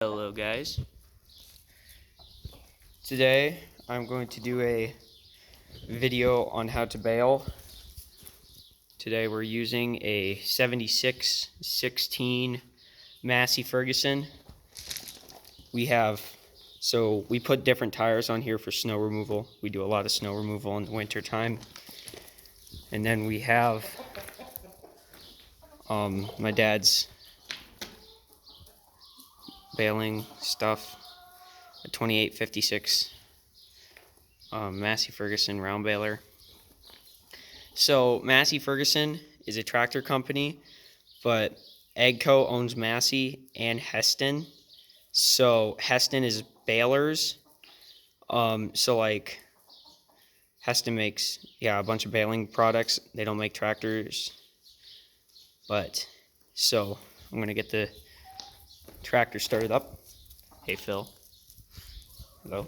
Hello guys. Today I'm going to do a video on how to bale. Today we're using a 76-16 Massey Ferguson. We put different tires on here for snow removal. We do a lot of snow removal in the winter time. And then we have my dad's baling stuff, a 2856 Massey Ferguson round baler. So Massey Ferguson is a tractor company, but AGCO owns Massey and Heston. So Heston is balers. Heston makes a bunch of baling products. They don't make tractors. So I'm gonna get the tractor started up. Hey Phil. Hello.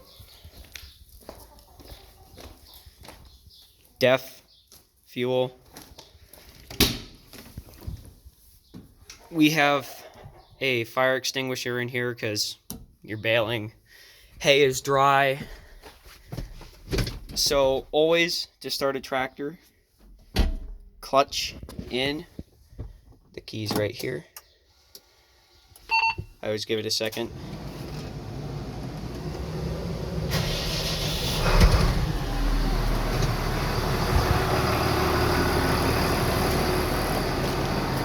Def fuel. We have a fire extinguisher in here because you're baling. Hay is dry. So always to start a tractor, clutch in. The key's right here. I always give it a second.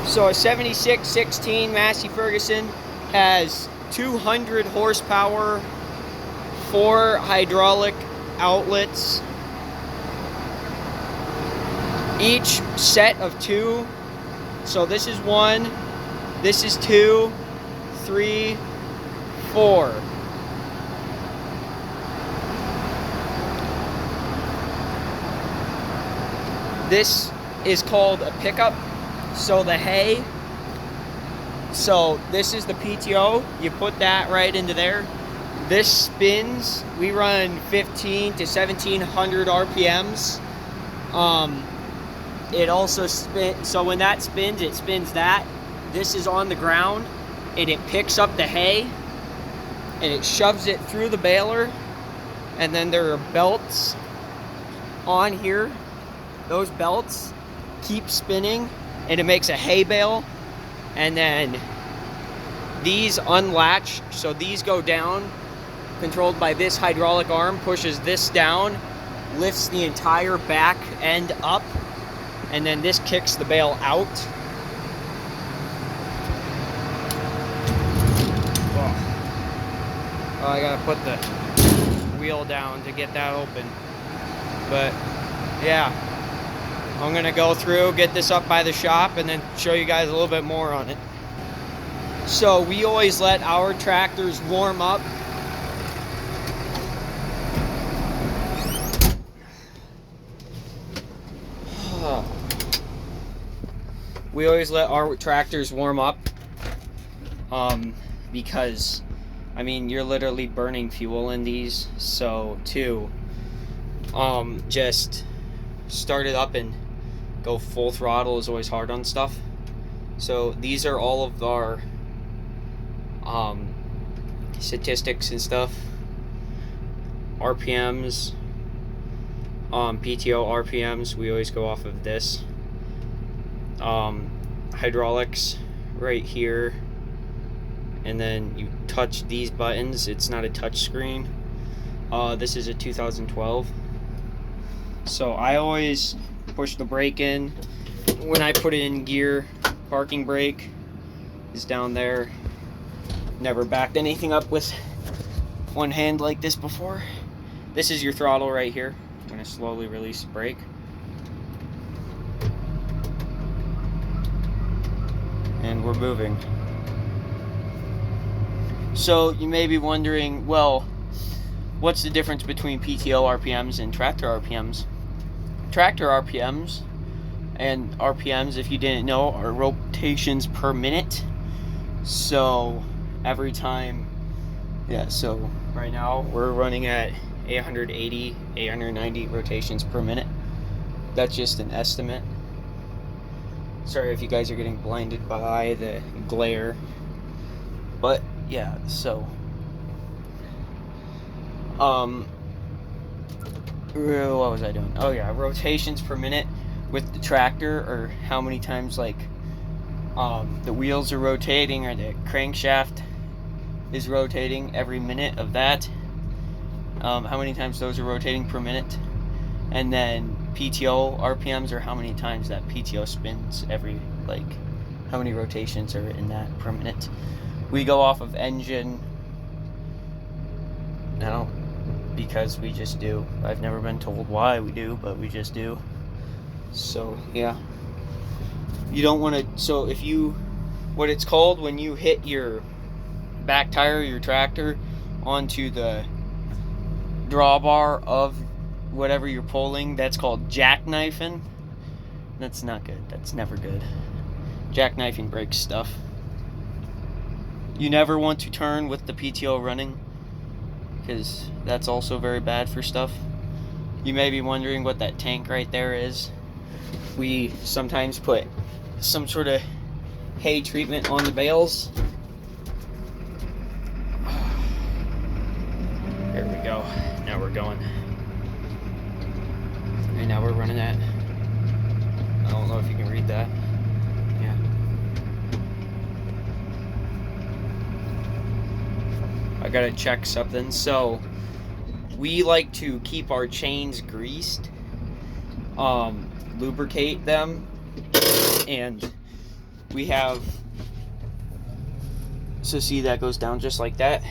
So a 76-16 Massey Ferguson has 200 horsepower, 4 hydraulic outlets, each set of 2. So this is 1, this is 2, 3, 4. This is called a pickup. So the hay, so this is the PTO, you put that right into there. This spins, we run 15 to 1700 RPMs. It also spins, so when that spins, it spins that. This is on the ground, and it picks up the hay, and it shoves it through the baler, and then there are belts on here. Those belts keep spinning, and it makes a hay bale. And then these unlatch, so these go down, controlled by this hydraulic arm, pushes this down, lifts the entire back end up, and then this kicks the bale out. Oh, I gotta put the wheel down to get that open. But yeah, I'm gonna go through, get this up by the shop, and then show you guys a little bit more on it. So we always let our tractors warm up. We always let our tractors warm up because, I mean, you're literally burning fuel in these. So just start it up and go full throttle is always hard on stuff. So these are all of our statistics and stuff. RPMs, PTO RPMs, we always go off of this. Hydraulics right here, and then you touch these buttons. It's not a touch screen. This is a 2012. So I always push the brake in when I put it in gear. Parking brake is down there. Never backed anything up with one hand like this before. This is your throttle right here. I'm going to slowly release the brake. And we're moving. So you may be wondering, well, what's the difference between PTO RPMs and tractor RPMs? Tractor RPMs and RPMs, if you didn't know, are rotations per minute. So every time, so right now we're running at 880, 890 rotations per minute. That's just an estimate. Sorry if you guys are getting blinded by the glare, but yeah, so what was I doing? Oh yeah, rotations per minute with the tractor, or how many times like the wheels are rotating or the crankshaft is rotating every minute of that. How many times those are rotating per minute, and then PTO RPMs, or how many times that PTO spins every, like how many rotations are in that per minute. We go off of engine now because we just do. I've never been told why we do, but we just do. So yeah, you don't want to. So if you, what it's called when you hit your back tire of your tractor onto the drawbar of whatever you're pulling, that's called jackknifing. That's not good. That's never good. Jackknifing breaks stuff. You never want to turn with the PTO running, because that's also very bad for stuff. You may be wondering what that tank right there is. We sometimes put some sort of hay treatment on the bales. There we go. Now we're going. And now we're running that. I don't know if you can read that. Yeah. I gotta check something. So we like to keep our chains greased, lubricate them, and we have, so see, that goes down just like that,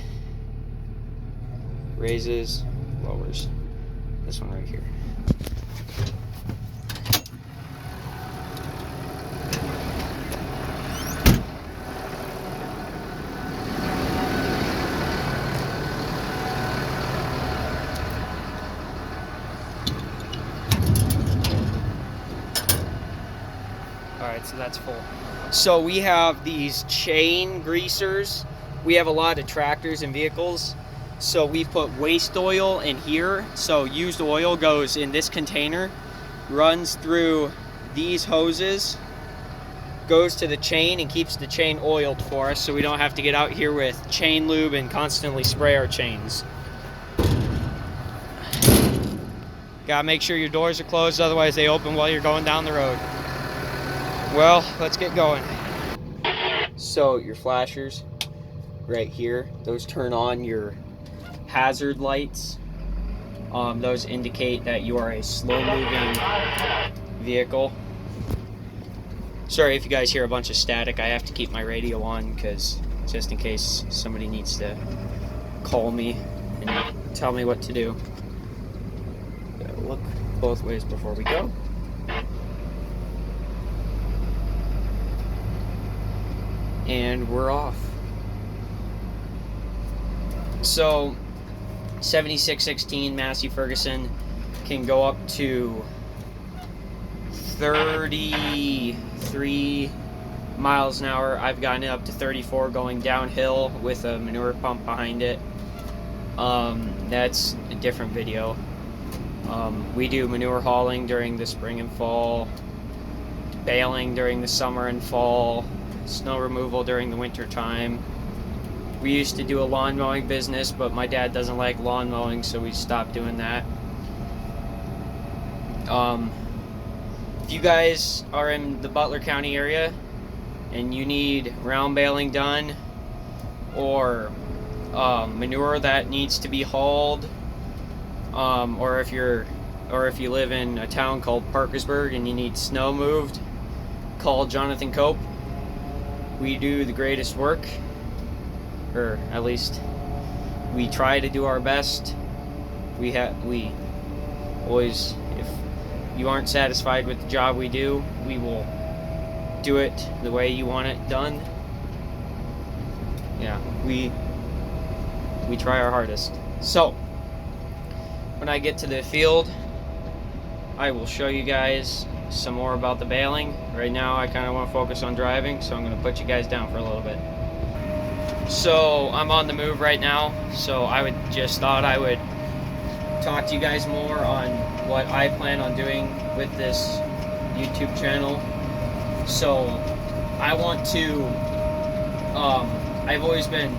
raises, lowers, this one right here. Alright, so that's full. So we have these chain greasers. We have a lot of tractors and vehicles. So we put waste oil in here. So used oil goes in this container, runs through these hoses, goes to the chain, and keeps the chain oiled for us, so we don't have to get out here with chain lube and constantly spray our chains. Gotta make sure your doors are closed, otherwise they open while you're going down the road. Well, let's get going. So your flashers right here, those turn on your hazard lights. Those indicate that you are a slow-moving vehicle. Sorry if you guys hear a bunch of static. I have to keep my radio on because just in case somebody needs to call me and tell me what to do. Gotta look both ways before we go. And we're off. So 7616 Massey Ferguson can go up to 33 miles an hour. I've gotten it up to 34 going downhill with a manure pump behind it. That's a different video. We do manure hauling during the spring and fall, baling during the summer and fall, snow removal during the winter time. We used to do a lawn mowing business, but my dad doesn't like lawn mowing, so we stopped doing that. If you guys are in the Butler County area and you need round baling done, or manure that needs to be hauled, or if you live in a town called Parkersburg and you need snow moved, call Jonathan Cope. We do the greatest work, or at least we try to do our best. We always, if you aren't satisfied with the job we do, we will do it the way you want it done. Yeah, we try our hardest. So when I get to the field, I will show you guys some more about the baling. Right now I kind of want to focus on driving, so I'm going to put you guys down for a little bit. So I'm on the move right now, so I thought I would talk to you guys more on what I plan on doing with this YouTube channel. So I want to, I've always been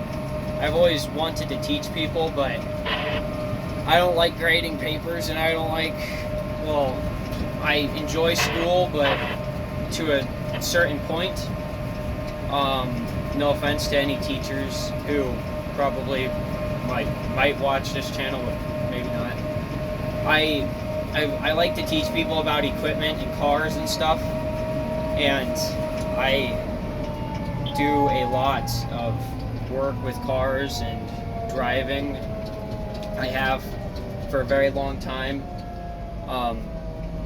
I've always wanted to teach people, but I don't like grading papers, and I don't like, well, I enjoy school, but to a certain point. No offense to any teachers who probably might watch this channel, but maybe not. I like to teach people about equipment and cars and stuff, and I do a lot of work with cars and driving. I have for a very long time,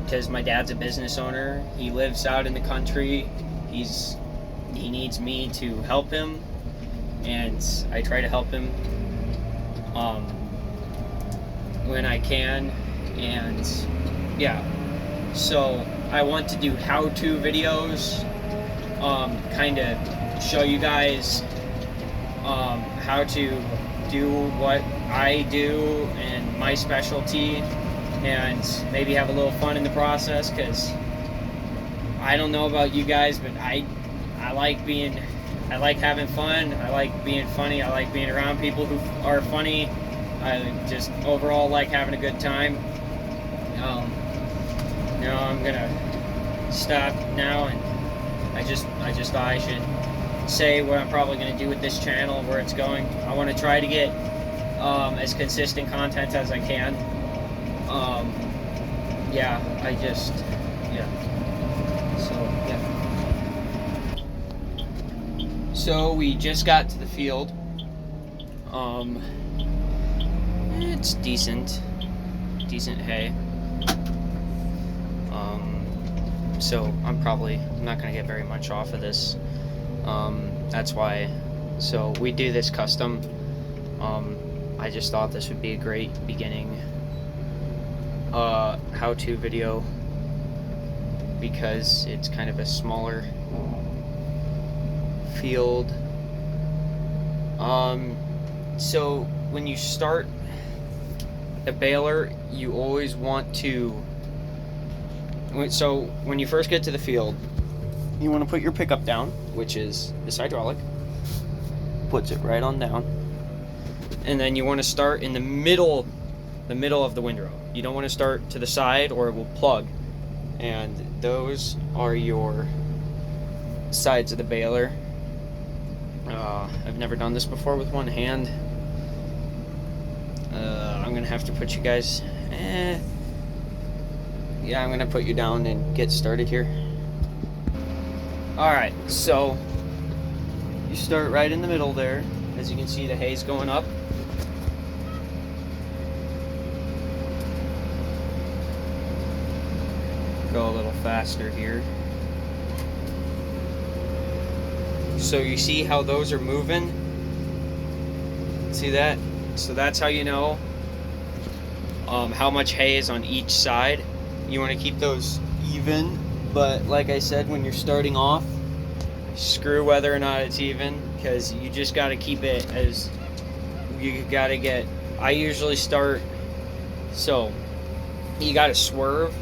because my dad's a business owner. He lives out in the country. He needs me to help him, and I try to help him when I can. And yeah, so I want to do how-to videos, kind of show you guys how to do what I do and my specialty, and maybe have a little fun in the process, because I don't know about you guys, but I like having fun. I like being funny. I like being around people who are funny. I just overall like having a good time. I'm gonna stop now, and I just thought I should say what I'm probably gonna do with this channel, where it's going. I want to try to get as consistent content as I can. So we just got to the field. It's decent hay. So I'm not gonna get very much off of this. That's why. So we do this custom. I just thought this would be a great beginning how-to video, because it's kind of a smaller field. So when you start a baler, you always want to, so when you first get to the field, you want to put your pickup down, which is this hydraulic, puts it right on down, and then you want to start in the middle of the windrow. You don't want to start to the side, or it will plug, and those are your sides of the baler. I've never done this before with one hand. I'm gonna have to put you guys, yeah, I'm gonna put you down and get started here. Alright, so you start right in the middle there. As you can see, the hay's going up. Go a little faster here. So you see how those are moving? See that? So that's how you know how much hay is on each side. You want to keep those even, but like I said, when you're starting off, screw whether or not it's even, because you just got to keep it as, you got to get, I usually start, so you got to swerve.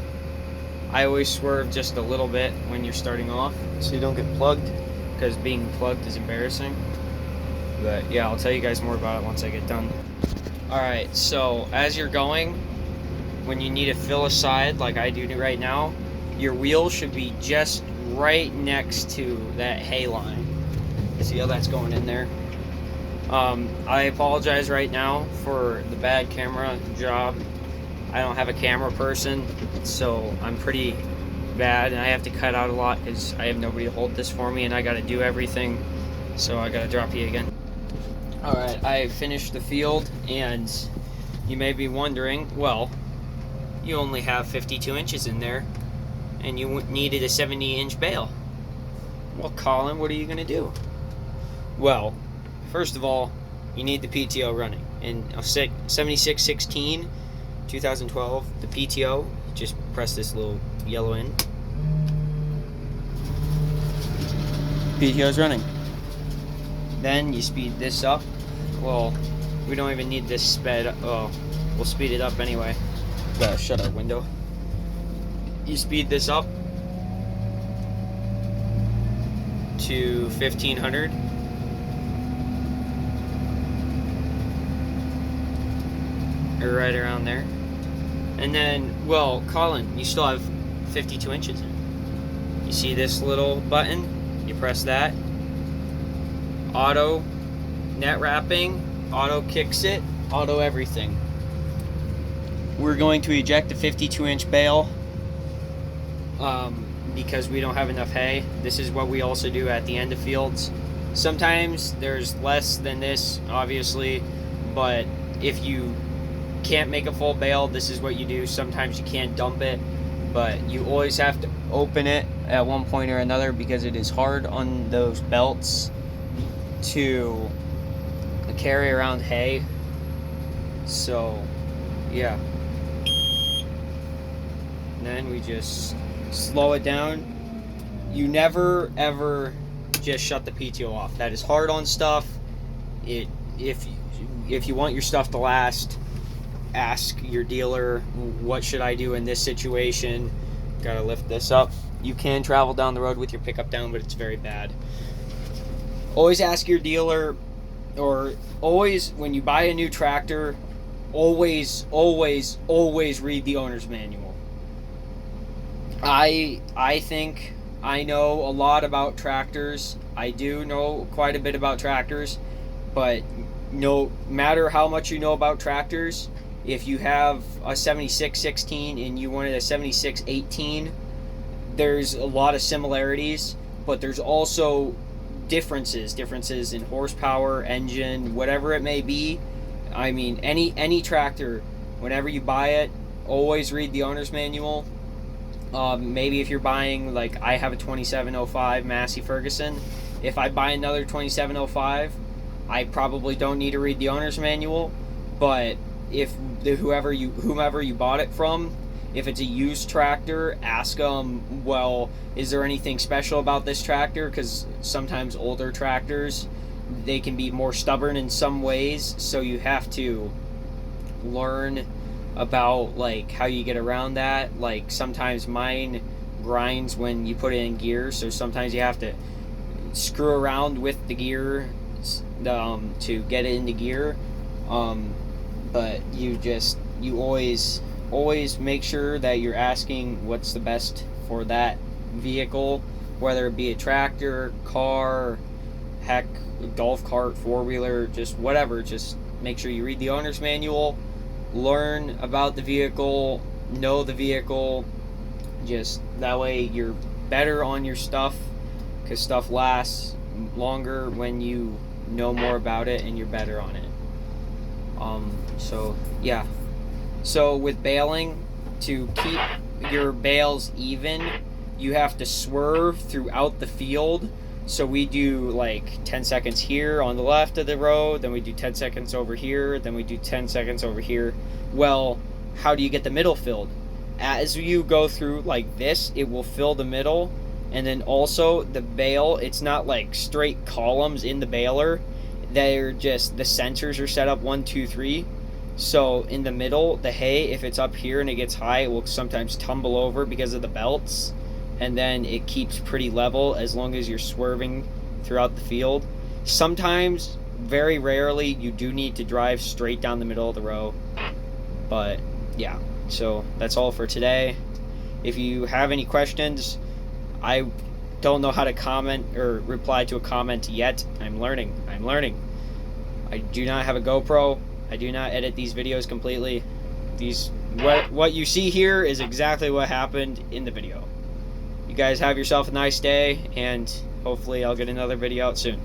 I always swerve just a little bit when you're starting off, so you don't get plugged, because being plugged is embarrassing. But yeah, I'll tell you guys more about it once I get done. Alright, so as you're going, when you need to fill a side like I do right now, your wheel should be just right next to that hay line. See how that's going in there? I apologize right now for the bad camera job. I don't have a camera person, so I'm pretty bad, and I have to cut out a lot because I have nobody to hold this for me, and I got to do everything, so I got to drop you again. Alright, I finished the field, and you may be wondering, well, you only have 52 inches in there, and you needed a 70-inch bale. Well, Colin, what are you going to do? Well, first of all, you need the PTO running. In a 7616, 2012, the PTO, just press this little yellow in. PTO's running. Then you speed this up. Well, we don't even need this sped up. Oh, we'll speed it up anyway. Gotta shut our window. You speed this up to 1500. or right around there. And then, well, Colin, you still have 52 inches in. You see this little button? You press that. Auto net wrapping, auto kicks it, auto everything. We're going to eject a 52-inch bale because we don't have enough hay. This is what we also do at the end of fields. Sometimes there's less than this, obviously, but if you can't make a full bale, this is what you do. Sometimes you can't dump it, but you always have to open it at one point or another because it is hard on those belts to carry around hay. So yeah, and then we just slow it down. You never ever just shut the PTO off. That is hard on stuff. If you want your stuff to last, ask your dealer, what should I do in this situation? Gotta lift this up. You can travel down the road with your pickup down, but it's very bad. Always ask your dealer, or always when you buy a new tractor, always read the owner's manual. I think I know a lot about tractors. I do know quite a bit about tractors, but no matter how much you know about tractors, if you have a 7616 and you wanted a 7618, there's a lot of similarities, but there's also differences in horsepower, engine, whatever it may be. I mean, any tractor, whenever you buy it, always read the owner's manual. Maybe if you're buying, like I have a 2705 Massey Ferguson, if I buy another 2705, I probably don't need to read the owner's manual. But if whomever you bought it from, if it's a used tractor, ask them, well, is there anything special about this tractor? Because sometimes older tractors, they can be more stubborn in some ways, so you have to learn about like how you get around that. Like sometimes mine grinds when you put it in gear, so sometimes you have to screw around with the gear to get it into gear. But you always make sure that you're asking what's the best for that vehicle, whether it be a tractor, car, heck, a golf cart, four-wheeler, just whatever. Just make sure you read the owner's manual, learn about the vehicle, know the vehicle. Just that way you're better on your stuff, because stuff lasts longer when you know more about it and you're better on it. So yeah. So with baling, to keep your bales even, you have to swerve throughout the field. So we do like 10 seconds here on the left of the road, then we do 10 seconds over here, then we do 10 seconds over here. Well, how do you get the middle filled? As you go through like this, it will fill the middle. And then also the bale, it's not like straight columns in the baler. They're just, the sensors are set up 1, 2, 3. So in the middle, the hay, if it's up here and it gets high, it will sometimes tumble over because of the belts. And then it keeps pretty level as long as you're swerving throughout the field. Sometimes, very rarely, you do need to drive straight down the middle of the row. But yeah, so that's all for today. If you have any questions, I don't know how to comment or reply to a comment yet. I'm learning. I do not have a GoPro. I do not edit these videos completely. What you see here is exactly what happened in the video. You guys have yourself a nice day, and hopefully I'll get another video out soon.